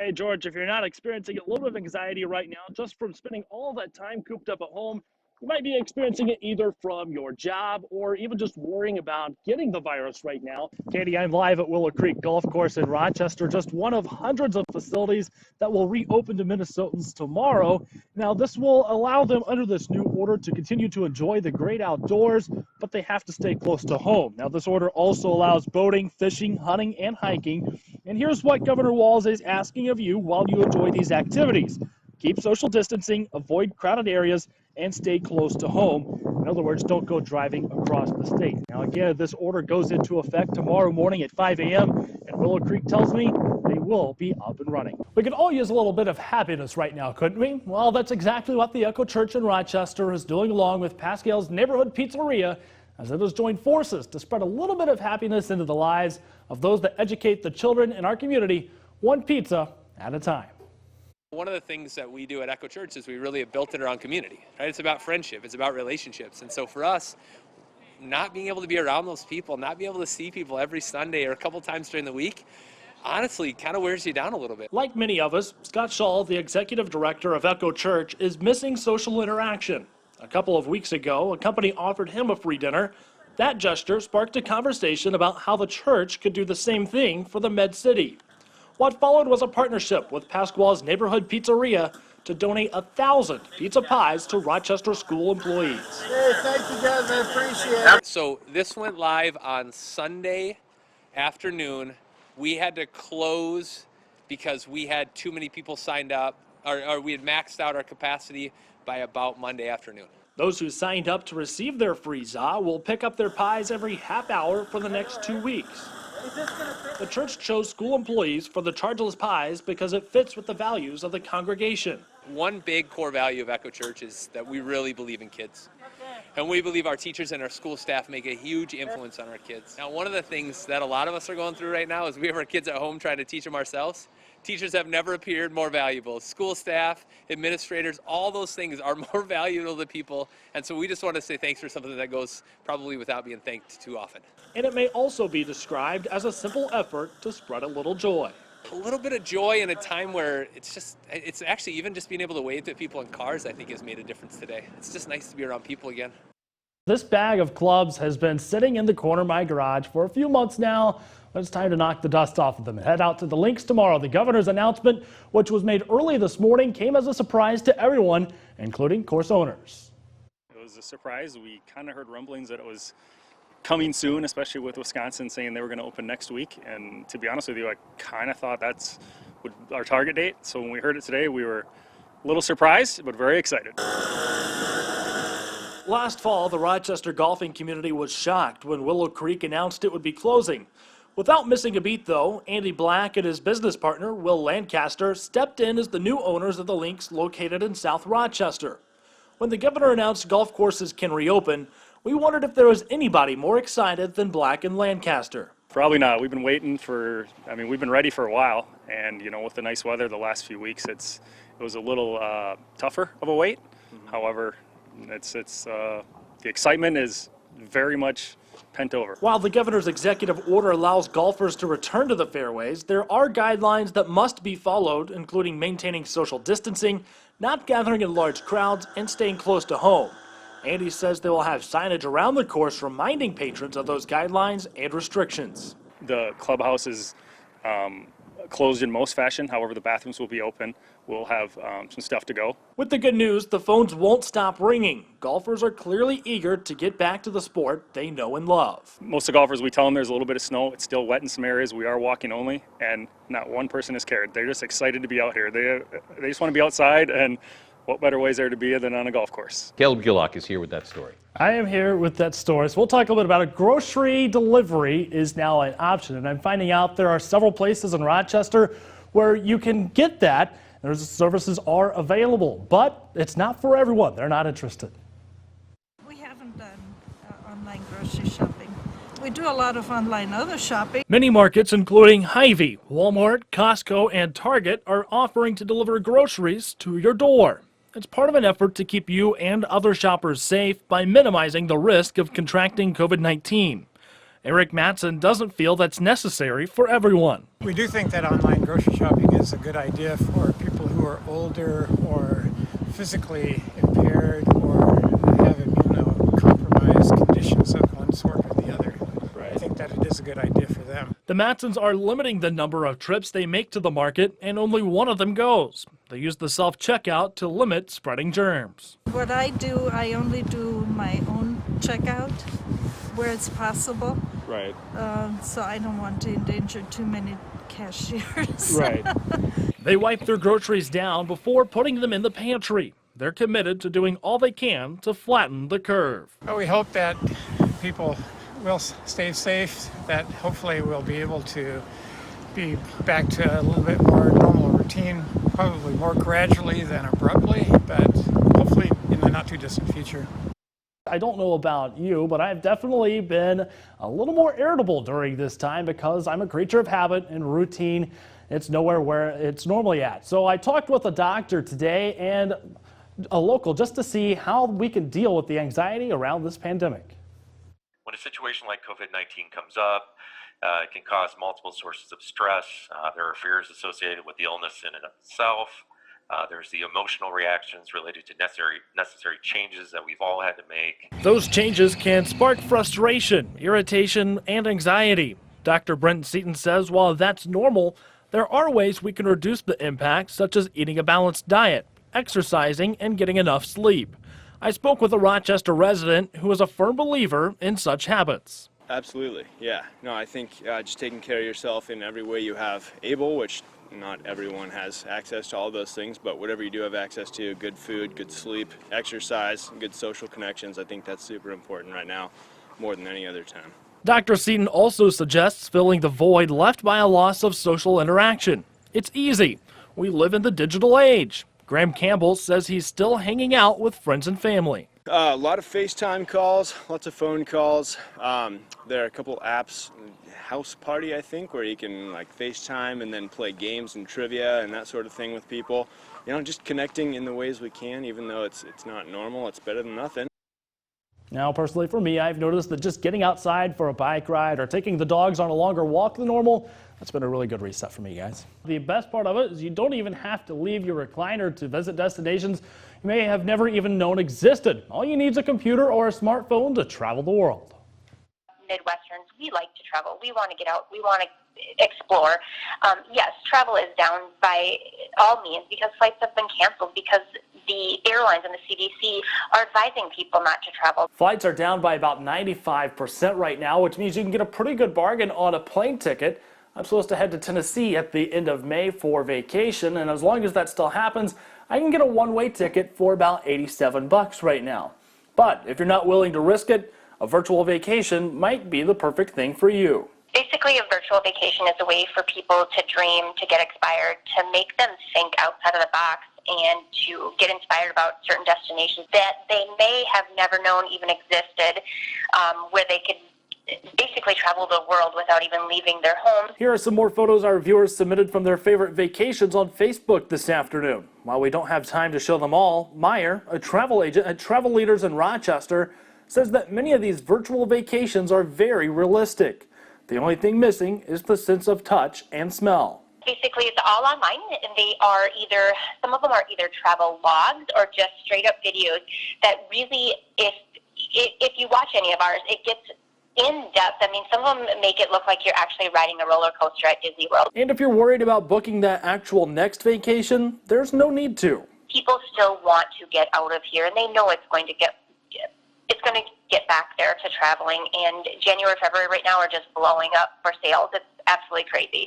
Hey, George, if you're not experiencing a little bit of anxiety right now, just from spending all that time cooped up at home, you might be experiencing it either from your job or even just worrying about getting the virus right now. Katie, I'm live at Willow Creek Golf Course in Rochester, just one of hundreds of facilities that will reopen to Minnesotans tomorrow. Now, this will allow them under this new order to continue to enjoy the great outdoors, but they have to stay close to home. Now, this order also allows boating, fishing, hunting, and hiking. And here's what Governor Walz is asking of you while you enjoy these activities. Keep social distancing, avoid crowded areas, and stay close to home. In other words, don't go driving across the state. Now, again, this order goes into effect tomorrow morning at 5 a.m., and Willow Creek tells me they will be up and running. We could all use a little bit of happiness right now, couldn't we? Well, that's exactly what the Echo Church in Rochester is doing along with Pascal's Neighborhood Pizzeria, as it has joined forces to spread a little bit of happiness into the lives of those that educate the children in our community, one pizza at a time. One of the things that we do at Echo Church is we really have built it around community, right? It's about friendship, it's about relationships. And so for us, not being able to be around those people, not being able to see people every Sunday or a couple times during the week, honestly kind of wears you down a little bit. Like many of us, Scott Schall, the executive director of Echo Church, is missing social interaction. A couple of weeks ago, a company offered him a free dinner. That gesture sparked a conversation about how the church could do the same thing for the Med City. What followed was a partnership with Pasquale's Neighborhood Pizzeria to donate 1,000 pizza pies to Rochester school employees. Hey, thank you guys, I appreciate it. So this went live on Sunday afternoon. We had to close because we had too many people signed up, or we had maxed out our capacity by about Monday afternoon. Those who signed up to receive their free za will pick up their pies every half hour for the next 2 weeks. The church chose school employees for the chargeless pies because it fits with the values of the congregation. One big core value of Echo Church is that we really believe in kids. And we believe our teachers and our school staff make a huge influence on our kids. Now, one of the things that a lot of us are going through right now is we have our kids at home trying to teach them ourselves. Teachers have never appeared more valuable. School staff, administrators, all those things are more valuable to people. And so we just want to say thanks for something that goes probably without being thanked too often. And it may also be described as a simple effort to spread a little joy. A little bit of joy in a time where it's actually even just being able to wave at people in cars, I think, has made a difference today. It's just nice to be around people again. This bag of clubs has been sitting in the corner of my garage for a few months now, but it's time to knock the dust off of them and head out to the links tomorrow. The governor's announcement, which was made early this morning, came as a surprise to everyone, including course owners. It was a surprise. We kind of heard rumblings that it was coming soon, especially with Wisconsin saying they were going to open next week. And to be honest with you, I kind of thought that's our target date. So when we heard it today, we were a little surprised, but very excited. Last fall, the Rochester golfing community was shocked when Willow Creek announced it would be closing. Without missing a beat, though, Andy Black and his business partner, Will Lancaster, stepped in as the new owners of the links located in South Rochester. When the governor announced golf courses can reopen, we wondered if there was anybody more excited than Black and Lancaster. Probably not. We've been waiting we've been ready for a while. And, with the nice weather the last few weeks, it was a little tougher of a wait. However, the excitement is very much pent over. While the governor's executive order allows golfers to return to the fairways, there are guidelines that must be followed, including maintaining social distancing, not gathering in large crowds, and staying close to home. Andy says they will have signage around the course reminding patrons of those guidelines and restrictions. The clubhouse is closed in most fashion. However, the bathrooms will be open. We'll have some stuff to go. With the good news, the phones won't stop ringing. Golfers are clearly eager to get back to the sport they know and love. Most of the golfers, we tell them there's a little bit of snow. It's still wet in some areas. We are walking only, and not one person is cared. They're just excited to be out here. They just want to be outside, and what better way is there to be than on a golf course? Caleb Gillock is here with that story. I am here with that story. So we'll talk a little bit about it. Grocery delivery is now an option, and I'm finding out there are several places in Rochester where you can get that. Those services are available, but it's not for everyone. They're not interested. We haven't done online grocery shopping. We do a lot of online other shopping. Many markets, including Hy-Vee, Walmart, Costco, and Target, are offering to deliver groceries to your door. It's part of an effort to keep you and other shoppers safe by minimizing the risk of contracting COVID-19. Eric Mattson doesn't feel that's necessary for everyone. We do think that online grocery shopping is a good idea for people who are older or physically impaired or have immunocompromised conditions of one sort or the other. I think that it is a good idea for them. The Mattsons are limiting the number of trips they make to the market, and only one of them goes. They use the self-checkout to limit spreading germs. What I do, I only do my own checkout where it's possible. Right. So I don't want to endanger too many cashiers. Right. They wipe their groceries down before putting them in the pantry. They're committed to doing all they can to flatten the curve. Well, we hope that people will stay safe, that hopefully we'll be able to be back to a little bit more normal routine, probably more gradually than abruptly, but hopefully in the not too distant future. I don't know about you, but I've definitely been a little more irritable during this time because I'm a creature of habit and routine. It's nowhere where it's normally at. So I talked with a doctor today and a local just to see how we can deal with the anxiety around this pandemic. When a situation like COVID-19 comes up, it can cause multiple sources of stress. There are fears associated with the illness in and of itself. There's the emotional reactions related to necessary changes that we've all had to make. Those changes can spark frustration, irritation, and anxiety. Dr. Brent Seaton says while that's normal, there are ways we can reduce the impact, such as eating a balanced diet, exercising, and getting enough sleep. I spoke with a Rochester resident who is a firm believer in such habits. Absolutely, yeah. No, I think just taking care of yourself in every way you have able, which not everyone has access to all those things, but whatever you do have access to, good food, good sleep, exercise, good social connections, I think that's super important right now, more than any other time. Dr. Seaton also suggests filling the void left by a loss of social interaction. It's easy. We live in the digital age. Graham Campbell says he's still hanging out with friends and family. A lot of FaceTime calls, lots of phone calls. There are a couple apps, House Party I think, where you can like FaceTime and then play games and trivia and that sort of thing with people. You know, just connecting in the ways we can, even though it's not normal, it's better than nothing. Now, personally for me, I've noticed that just getting outside for a bike ride or taking the dogs on a longer walk than normal, that's been a really good reset for me, guys. The best part of it is you don't even have to leave your recliner to visit destinations you may have never even known existed. All you need is a computer or a smartphone to travel the world. Midwesterns, we like to travel. We want to get out. We want to explore. Yes, travel is down by all means because flights have been canceled because the airlines and the CDC are advising people not to travel. Flights are down by about 95% right now, which means you can get a pretty good bargain on a plane ticket. I'm supposed to head to Tennessee at the end of May for vacation, and as long as that still happens, I can get a one-way ticket for about $87 right now. But if you're not willing to risk it, a virtual vacation might be the perfect thing for you. Basically, a virtual vacation is a way for people to dream, to get inspired, to make them think outside of the box, and to get inspired about certain destinations that they may have never known even existed, where they could basically travel the world without even leaving their home. Here are some more photos our viewers submitted from their favorite vacations on Facebook this afternoon. While we don't have time to show them all, Meyer, a travel agent at Travel Leaders in Rochester, says that many of these virtual vacations are very realistic. The only thing missing is the sense of touch and smell. Basically, it's all online, and they are either, some of them are either travel logs or just straight up videos that really, if you watch any of ours, it gets in depth. I mean, some of them make it look like you're actually riding a roller coaster at Disney World. And if you're worried about booking that actual next vacation, there's no need to. People still want to get out of here, and they know it's going to get back there to traveling. And January, February right now are just blowing up for sales. It's absolutely crazy.